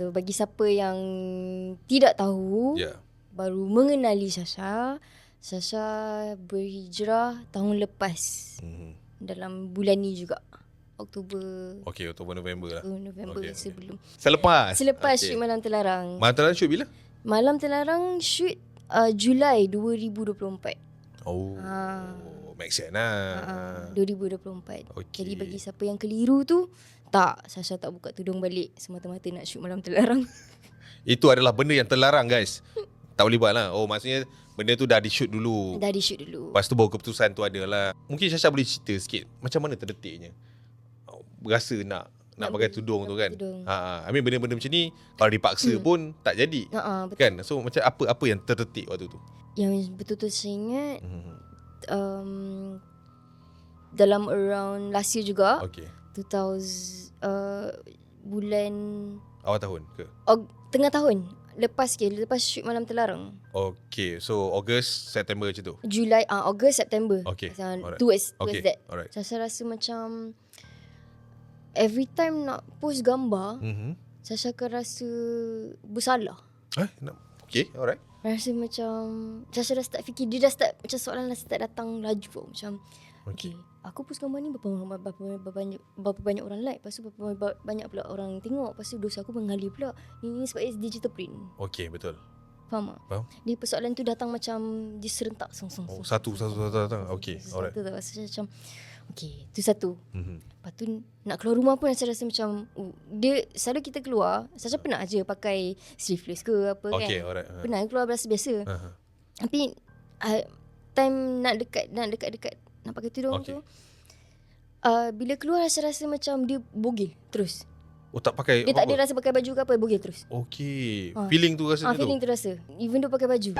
So bagi siapa yang tidak tahu, baru mengenali Sasha berhijrah tahun lepas. Dalam bulan ni juga, Oktober. Okey, Oktober November lah. November sebelum. Selepas Shoot Malam Terlarang. Malam Terlarang shoot bila? Malam Terlarang shoot Julai 2024. Make sense lah. 2024. Okay. Jadi bagi siapa yang keliru tu, tak, Sasha tak buka tudung balik semata-mata nak shoot Malam Terlarang. Itu adalah benda yang terlarang, guys. Tak boleh buat lah. Maksudnya benda tu dah di-shoot dulu. Lepas tu baru keputusan tu ada lah. Mungkin Sasha boleh cerita sikit macam mana terdetiknya berasa nak pakai tudung tu kan. I mean benda-benda macam ni kalau dipaksa pun tak jadi. Kan? So macam apa yang terdetik waktu tu? Yang betul-betul saya ingat, dalam around last year juga. 2000 bulan awal tahun ke? Tengah tahun. Lepas shoot Malam Terlarang. Okay, so Ogos, September macam tu? Julai, Ogos, September. Okay, alright. Towards that. Alright. Saya rasa macam every time nak post gambar, saya akan rasa bersalah. Okay, alright. Rasa macam saya dah start fikir, dia dah start macam soalan dah start datang laju. Macam okay, aku post gambar ni berapa banyak orang like, lepas tu berapa banyak pula orang tengok, lepas tu dosa aku mengalir pula. Ini sebab digital print. Okay, betul. Faham tak? Faham. Dia persoalan tu datang macam diserentak satu datang. Okay, alright. Satu rasa macam okay, tu satu. Lepas tu nak keluar rumah pun saya rasa macam dia selalu kita keluar, saya pernah aje pakai sleeveless ke apa kan. Okay, alright. Pernah keluar biasa. Tapi time nak dekat nak pakai tudung tu, bila keluar saya rasa macam dia bogel terus. Tak pakai. Dia tak ada rasa pakai baju ke apa, bogel terus. Okay. Feeling tu rasa feeling tu rasa. Even though pakai baju.